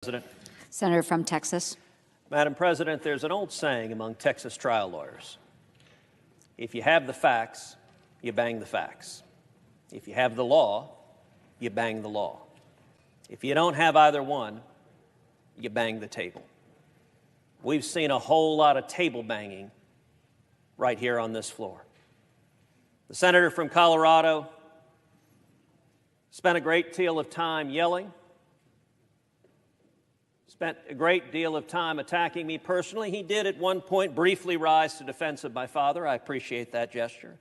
President. Senator from Texas. Madam President, there's an old saying among Texas trial lawyers. If you have the facts, you bang the facts. If you have the law, you bang the law. If you don't have either one, you bang the table. We've seen a whole lot of table banging right here on this floor. The senator from Colorado spent a great deal of time yelling, spent a great deal of time attacking me personally. He did at one point briefly rise to defense of my father. I appreciate that gesture.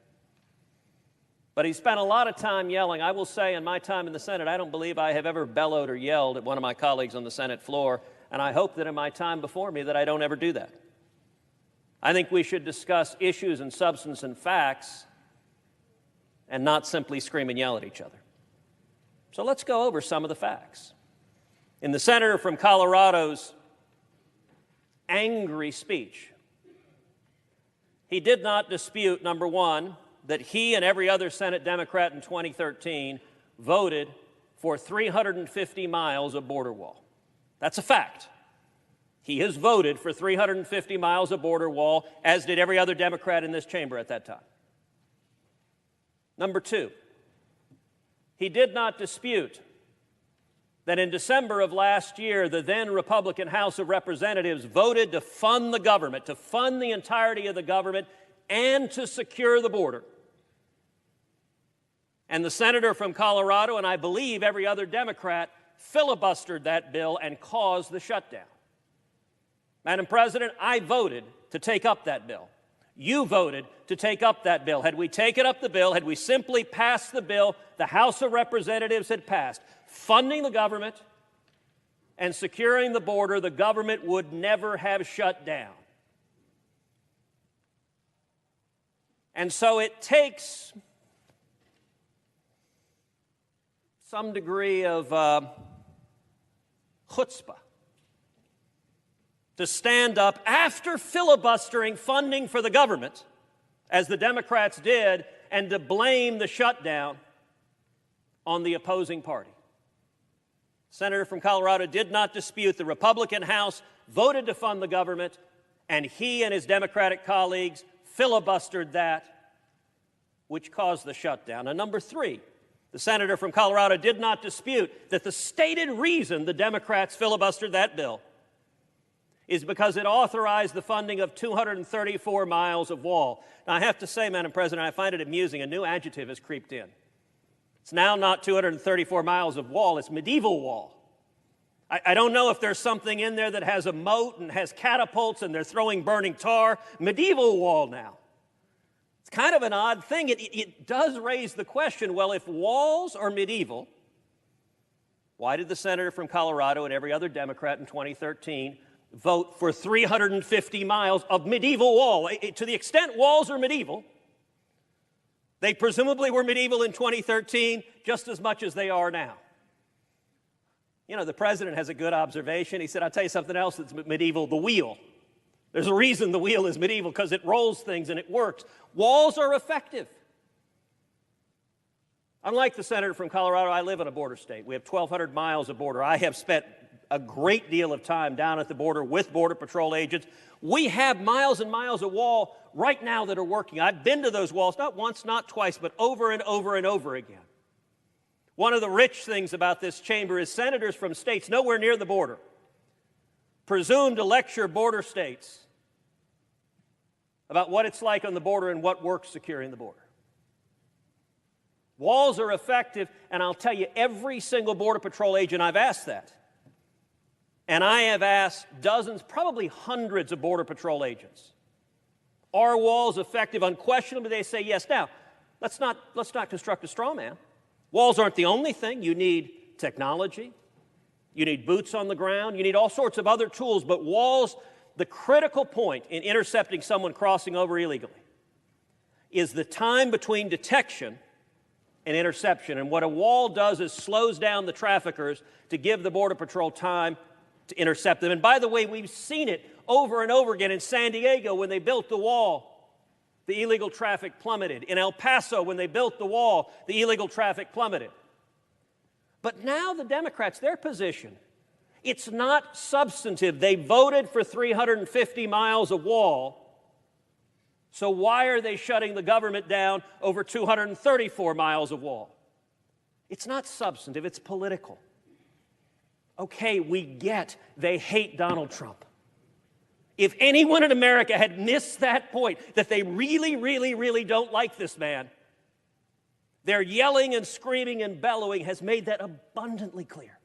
But he spent a lot of time yelling. I will say in my time in the Senate, I don't believe I have ever bellowed or yelled at one of my colleagues on the Senate floor, and I hope that in my time before me that I don't ever do that. I think we should discuss issues and substance and facts and not simply scream and yell at each other. So let's go over some of the facts. In the senator from Colorado's angry speech, he did not dispute, number one, that he and every other Senate Democrat in 2013 voted for 350 miles of border wall. That's a fact. He has voted for 350 miles of border wall, as did every other Democrat in this chamber at that time. Number two, he did not dispute that in December of last year, the then Republican House of Representatives voted to fund the government, to fund the entirety of the government, and to secure the border. And the senator from Colorado, and I believe every other Democrat, filibustered that bill and caused the shutdown. Madam President, I voted to take up that bill. You voted to take up that bill. Had we taken up the bill, had we simply passed the bill the House of Representatives had passed, funding the government and securing the border, the government would never have shut down. And so it takes some degree of chutzpah to stand up after filibustering funding for the government, as the Democrats did, and to blame the shutdown on the opposing party. Senator from Colorado did not dispute the Republican House voted to fund the government, and he and his Democratic colleagues filibustered that, which caused the shutdown. And number three, the senator from Colorado did not dispute that the stated reason the Democrats filibustered that bill is because it authorized the funding of 234 miles of wall. Now, I have to say, Madam President, I find it amusing. A new adjective has creeped in. It's now not 234 miles of wall, it's medieval wall. I don't know if there's something in there that has a moat and has catapults and they're throwing burning tar. Medieval wall now. It's kind of an odd thing. It does raise the question, well, if walls are medieval, why did the senator from Colorado and every other Democrat in 2013 vote for 350 miles of medieval wall? To the extent walls are medieval, they presumably were medieval in 2013 just as much as they are now. You know, the president has a good observation. He said, I'll tell you something else that's medieval, the wheel. There's a reason the wheel is medieval, because it rolls things and it works. Walls are effective. Unlike the senator from Colorado, I live in a border state. We have 1,200 miles of border. I have spent a great deal of time down at the border with Border Patrol agents. We have miles and miles of wall right now that are working. I've been to those walls, not once, not twice, but over and over and over again. One of the rich things about this chamber is senators from states nowhere near the border presume to lecture border states about what it's like on the border and what works securing the border. Walls are effective, and I'll tell you, every single Border Patrol agent I've asked that. And I have asked dozens, probably hundreds of Border Patrol agents. Are walls effective? Unquestionably, they say yes. Now, let's not construct a straw man. Walls aren't the only thing. You need technology. You need boots on the ground. You need all sorts of other tools. But walls, the critical point in intercepting someone crossing over illegally is the time between detection and interception. And what a wall does is slows down the traffickers to give the Border Patrol time to intercept them. And by the way, we've seen it over and over again in San Diego when they built the wall. The illegal traffic plummeted. In El Paso, when they built the wall, the illegal traffic plummeted. But now the Democrats, their position It's not substantive. They voted for 350 miles of wall. So why are they shutting the government down over 234 miles of wall? It's not substantive, it's political. Okay, we get they hate Donald Trump. If anyone in America had missed that point, that they really, really, really don't like this man, their yelling and screaming and bellowing has made that abundantly clear.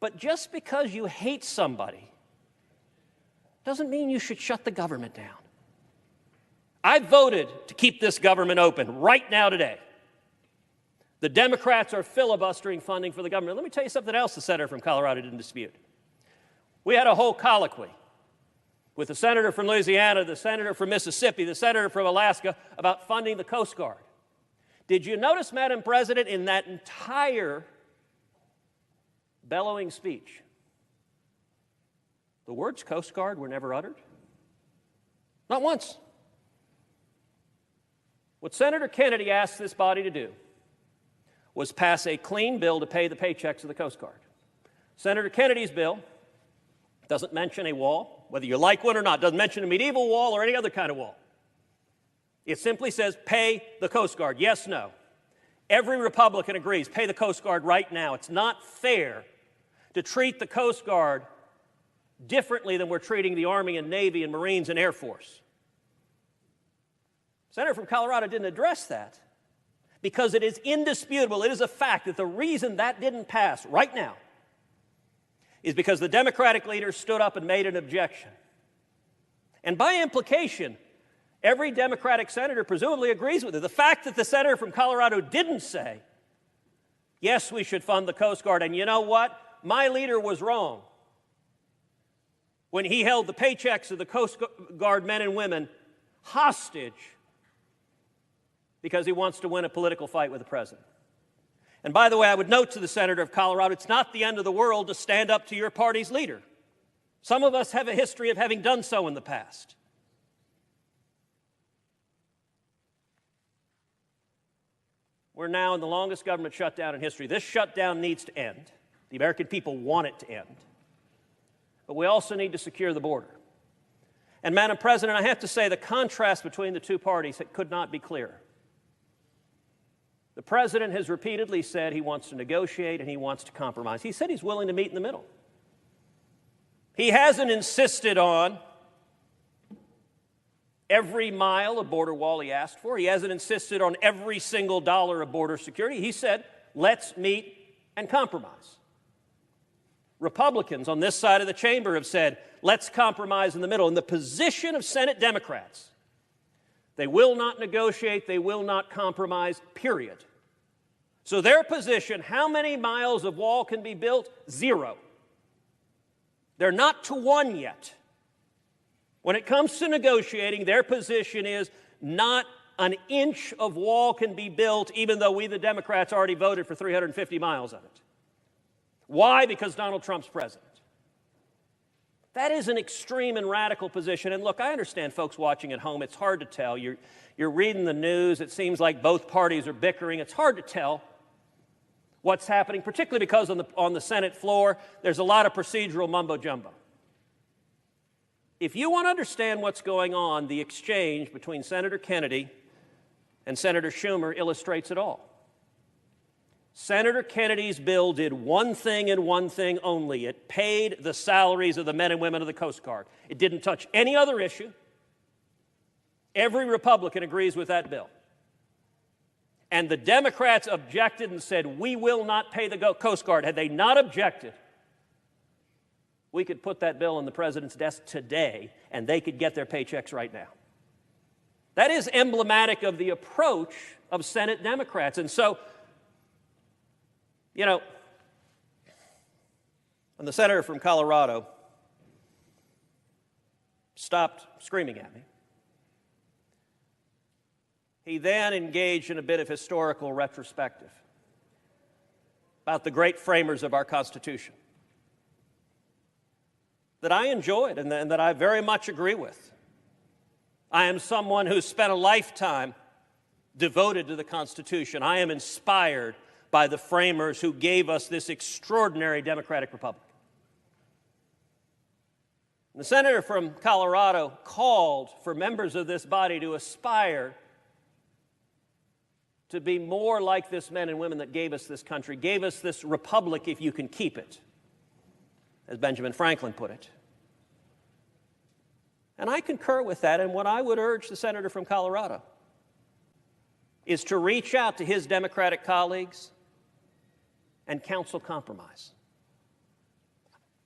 But just because you hate somebody doesn't mean you should shut the government down. I voted to keep this government open right now today. The Democrats are filibustering funding for the government. Let me tell you something else the senator from Colorado didn't dispute. We had a whole colloquy with the senator from Louisiana, the senator from Mississippi, the senator from Alaska about funding the Coast Guard. Did you notice, Madam President, in that entire bellowing speech, the words Coast Guard were never uttered? Not once. What Senator Kennedy asked this body to do was pass a clean bill to pay the paychecks of the Coast Guard. Senator Kennedy's bill doesn't mention a wall, whether you like one or not, doesn't mention a medieval wall or any other kind of wall. It simply says pay the Coast Guard, yes, no. Every Republican agrees, pay the Coast Guard right now. It's not fair to treat the Coast Guard differently than we're treating the Army and Navy and Marines and Air Force. Senator from Colorado didn't address that because it is indisputable, it is a fact that the reason that didn't pass right now is because the Democratic leaders stood up and made an objection. And by implication, every Democratic senator presumably agrees with it. The fact that the senator from Colorado didn't say, yes, we should fund the Coast Guard, and you know what? My leader was wrong when he held the paychecks of the Coast Guard men and women hostage because he wants to win a political fight with the president. And by the way, I would note to the senator of Colorado, it's not the end of the world to stand up to your party's leader. Some of us have a history of having done so in the past. We're now in the longest government shutdown in history. This shutdown needs to end. The American people want it to end. But we also need to secure the border. And Madam President, I have to say the contrast between the two parties could not be clearer. The president has repeatedly said he wants to negotiate and he wants to compromise. He said he's willing to meet in the middle. He hasn't insisted on every mile of border wall he asked for. He hasn't insisted on every single dollar of border security. He said, let's meet and compromise. Republicans on this side of the chamber have said, let's compromise in the middle. In the position of Senate Democrats, they will not negotiate, they will not compromise, period. So their position, how many miles of wall can be built? 0. They're not to 1 yet. When it comes to negotiating, their position is not an inch of wall can be built, even though we, the Democrats, already voted for 350 miles of it. Why? Because Donald Trump's president. That is an extreme and radical position. And look, I understand folks watching at home, it's hard to tell. You're reading the news, it seems like both parties are bickering. It's hard to tell what's happening, particularly because on the Senate floor, there's a lot of procedural mumbo-jumbo. If you want to understand what's going on, the exchange between Senator Kennedy and Senator Schumer illustrates it all. Senator Kennedy's bill did one thing and one thing only. It paid the salaries of the men and women of the Coast Guard. It didn't touch any other issue. Every Republican agrees with that bill. And the Democrats objected and said, we will not pay the Coast Guard. Had they not objected, we could put that bill on the president's desk today and they could get their paychecks right now. That is emblematic of the approach of Senate Democrats. And so, you know, when the senator from Colorado stopped screaming at me, he then engaged in a bit of historical retrospective about the great framers of our Constitution that I enjoyed and that I very much agree with. I am someone who's spent a lifetime devoted to the Constitution. I am inspired by the framers who gave us this extraordinary democratic republic. The senator from Colorado called for members of this body to aspire to be more like this men and women that gave us this country, gave us this republic if you can keep it, as Benjamin Franklin put it. And I concur with that, and what I would urge the senator from Colorado is to reach out to his Democratic colleagues and counsel compromise.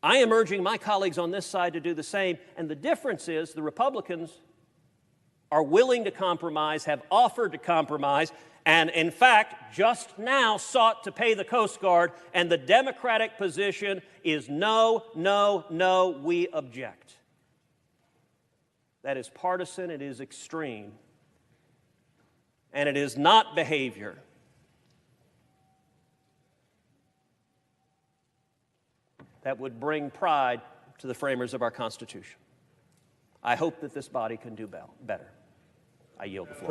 I am urging my colleagues on this side to do the same, and the difference is the Republicans are willing to compromise, have offered to compromise, and in fact, just now sought to pay the Coast Guard, and the Democratic position is no, no, no, we object. That is partisan, it is extreme, and it is not behavior that would bring pride to the framers of our Constitution. I hope that this body can do better. I yield the floor.